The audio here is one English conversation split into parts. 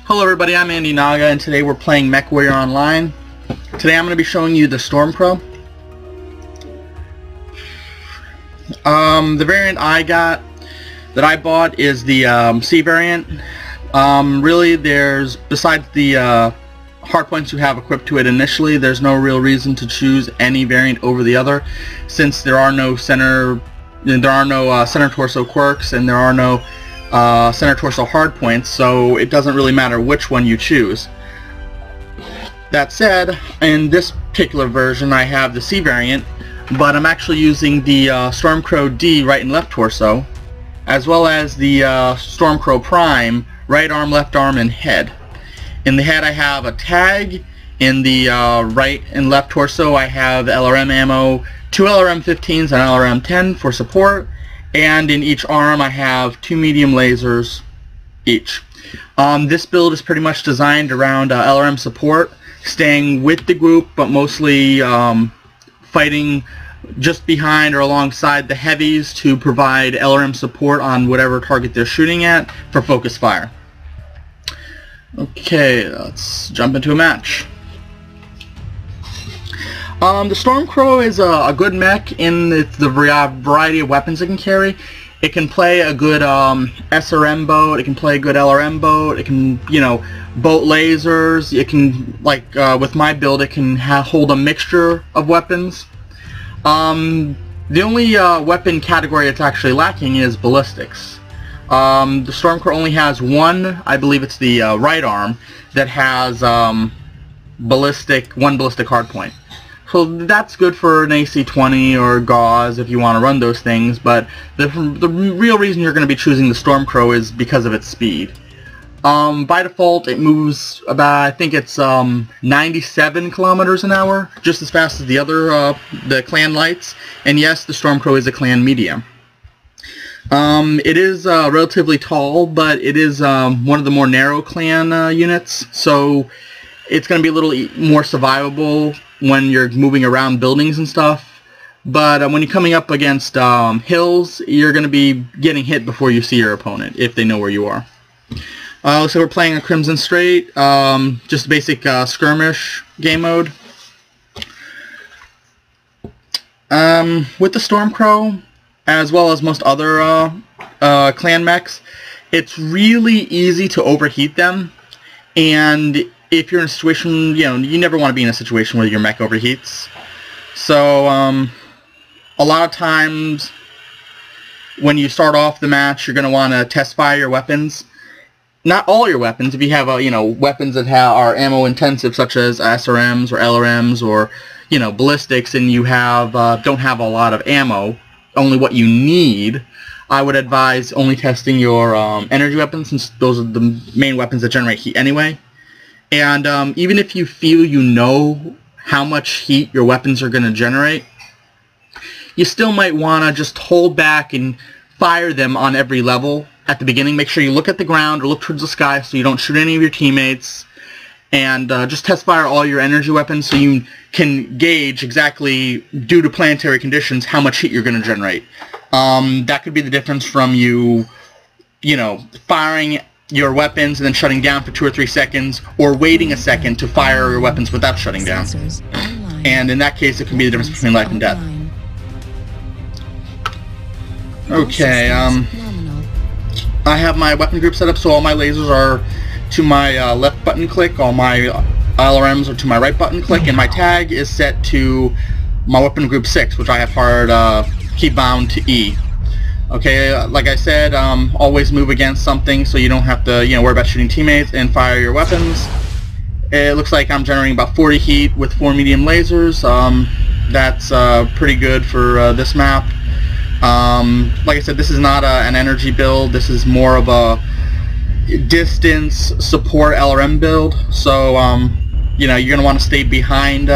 Hello everybody, I'm AndiNaga, and today we're playing Mechwarrior Online. Today I'm going to be showing you the StormCrow. The variant that I bought is the C variant. Really, besides the hardpoints you have equipped to it initially, there's no real reason to choose any variant over the other, since there are no center torso quirks and there are no center torso hardpoints, so it doesn't really matter which one you choose. That said, in this particular version I have the C variant, but I'm actually using the StormCrow D right and left torso, as well as the StormCrow Prime right arm, left arm, and head. In the head I have a tag. In the right and left torso I have LRM ammo, 2 LRM-15s and LRM-10 for support, and in each arm I have 2 medium lasers each. This build is pretty much designed around LRM support, staying with the group but mostly fighting just behind or alongside the heavies to provide LRM support on whatever target they're shooting at for focus fire. Okay, let's jump into a match. The StormCrow is a good mech in the variety of weapons it can carry. It can play a good SRM boat, it can play a good LRM boat, it can, boat lasers, it can, with my build, it can hold a mixture of weapons. The only weapon category it's actually lacking is ballistics. The StormCrow only has one, I believe it's the right arm, that has one ballistic hardpoint. So that's good for an AC-20 or Gauze if you want to run those things, but the real reason you're going to be choosing the StormCrow is because of its speed. By default it moves about, I think it's 97 kilometers an hour, just as fast as the other, the clan lights, and yes, the StormCrow is a clan medium. It is relatively tall, but it is one of the more narrow clan units, so it's going to be a little more survivable when you're moving around buildings and stuff. But when you're coming up against hills, you're going to be getting hit before you see your opponent, if they know where you are. So we're playing a Crimson Straight, just basic skirmish game mode. With the StormCrow, as well as most other clan mechs, it's really easy to overheat them, and if you're in a situation, you never want to be in a situation where your mech overheats. So a lot of times when you start off the match, you're going to want to test fire your weapons. Not all your weapons. If you have weapons that are ammo intensive, such as SRMs or LRMs or ballistics, and you don't have a lot of ammo, only what you need, I would advise only testing your energy weapons, since those are the main weapons that generate heat anyway. And even if you feel how much heat your weapons are going to generate, you still might want to just hold back and fire them on every level at the beginning. Make sure you look at the ground or look towards the sky so you don't shoot any of your teammates, and just test fire all your energy weapons so you can gauge exactly, due to planetary conditions, how much heat you're going to generate. That could be the difference from firing your weapons and then shutting down for 2 or 3 seconds, or waiting a second to fire your weapons without shutting down. And in that case, it can be the difference between life and death. Okay, I have my weapon group set up so all my lasers are to my left button click, all my LRMs are to my right button click, and my tag is set to my weapon group 6, which I have hard key bound to E. Okay, like I said, always move against something so you don't have to worry about shooting teammates, and fire your weapons. It looks like I'm generating about 40 heat with 4 medium lasers. That's pretty good for this map. Like I said, this is not an energy build. This is more of a distance support LRM build. So you're going to want to stay behind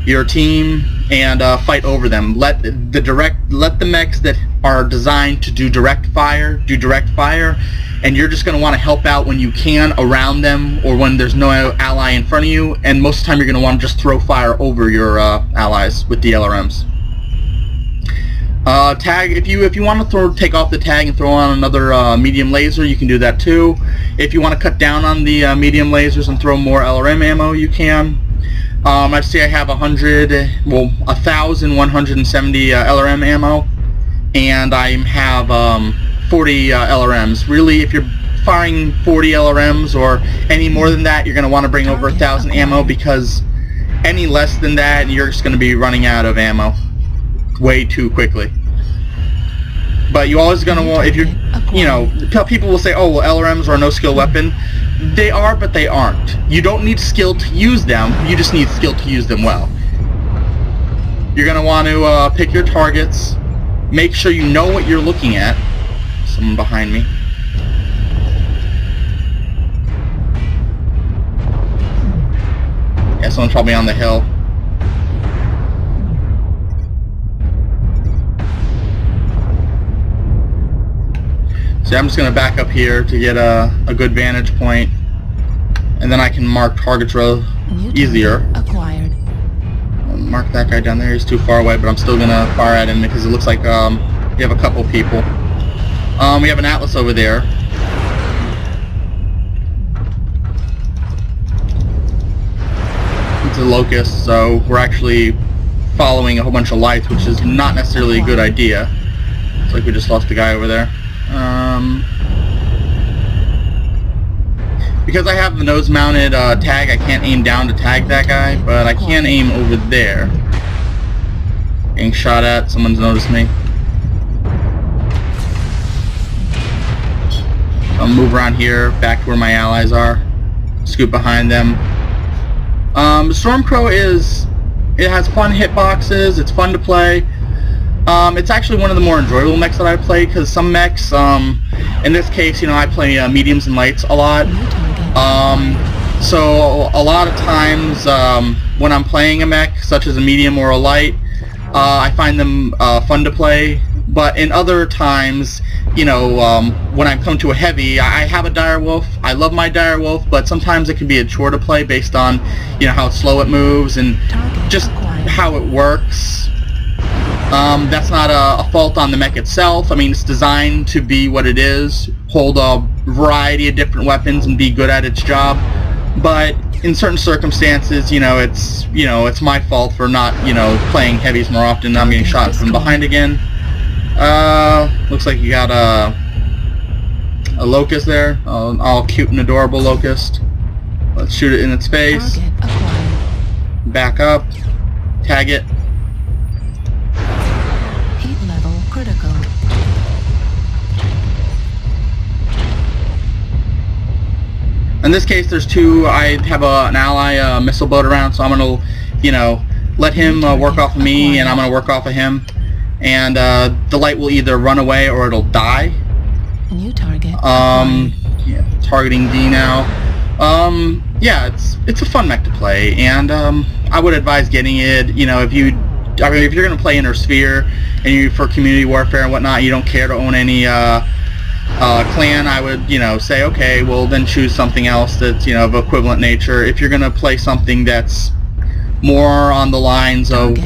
your team and fight over them. Let the mechs that are designed to do direct fire, and you're just going to want to help out when you can around them, or when there's no ally in front of you, and most of the time you're going to want to just throw fire over your allies with the LRMs. Tag, if you want to take off the tag and throw on another medium laser, you can do that too. If you want to cut down on the medium lasers and throw more LRM ammo, you can. I see I have 1,170 LRM ammo, and I have 40 LRMs. Really, if you're firing 40 LRMs or any more than that, you're going to want to bring over 1,000 ammo, because any less than that, you're just going to be running out of ammo way too quickly. But you always going to want, if you're, you know, people will say, oh, well, LRMs are a no-skill weapon. They are, but they aren't. You don't need skill to use them, you just need skill to use them well. You're going to want to pick your targets, make sure you know what you're looking at. Someone behind me. Yeah, someone's probably on the hill. So I'm just going to back up here to get a good vantage point, and then I can mark targets real easier. Acquired. I'll mark that guy down there. He's too far away, but I'm still going to fire at him because it looks like we have a couple people. We have an Atlas over there. It's a Locust, so we're actually following a whole bunch of lights, which is not necessarily a good idea. Looks like we just lost the guy over there. Because I have the nose-mounted tag, I can't aim down to tag that guy, but I can aim over there. Getting shot at. Someone's noticed me. I'll move around here, back to where my allies are. Scoot behind them. StormCrow it has fun hitboxes, it's fun to play. It's actually one of the more enjoyable mechs that I play, because some mechs, in this case, you know, I play mediums and lights a lot. So a lot of times when I'm playing a mech, such as a medium or a light, I find them fun to play. But in other times, you know, when I come to a heavy, I have a direwolf. I love my direwolf, but sometimes it can be a chore to play based on, you know, how slow it moves and just how it works. That's not a fault on the mech itself. I mean, it's designed to be what it is, hold a variety of different weapons and be good at its job. But in certain circumstances, you know, it's my fault for not, you know, playing heavies more often. I'm getting shot from behind again. Looks like you got a Locust there. All cute and adorable Locust. Let's shoot it in its face. Back up. Tag it. Heat level critical. In this case, there's two. I have an ally missile boat around, so I'm gonna, you know, let him work off of me, and I'm gonna work off of him. And the light will either run away or it'll die. New target. Yeah, targeting D now. Yeah, it's a fun mech to play, and I would advise getting it. You know, if you're gonna play Inner Sphere and you for community warfare and whatnot, you don't care to own any clan, I would, you know, say, okay, well then choose something else that's, you know, of equivalent nature. If you're gonna play something that's more on the lines of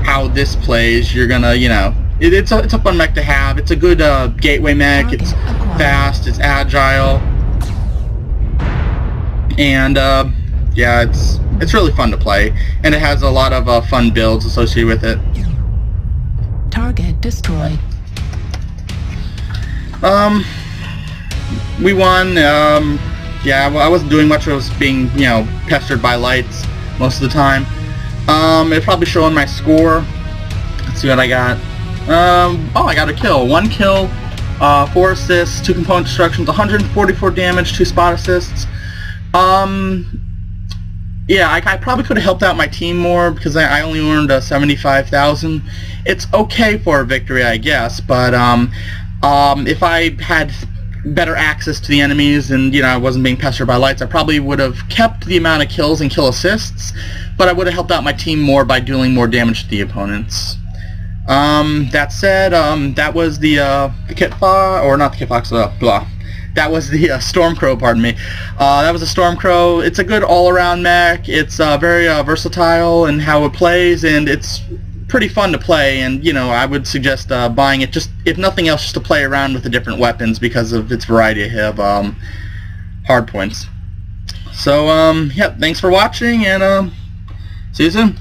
how this plays, you're gonna, you know, it's a fun mech to have. It's a good gateway mech. It's fast, it's agile, and yeah, it's really fun to play, and it has a lot of fun builds associated with it. Target destroyed. We won. Yeah, well, I wasn't doing much. I was being, you know, pestered by lights most of the time. It'll probably show on my score. Let's see what I got. Oh, I got a kill. 1 kill, 4 assists, 2 component destructions, 144 damage, 2 spot assists. Yeah, I probably could have helped out my team more because I only earned 75,000. It's okay for a victory, I guess, but if I had better access to the enemies and, you know, I wasn't being pestered by lights, I probably would have kept the amount of kills and kill assists, but I would have helped out my team more by dealing more damage to the opponents. That said, that was the kitfox, or not the kitfox, blah. That was the StormCrow, pardon me. That was a StormCrow. It's a good all-around mech. It's very versatile in how it plays, and it's pretty fun to play, and you know, I would suggest buying it just, if nothing else, just to play around with the different weapons because of its variety of hard points. So, yeah, thanks for watching, and see you soon.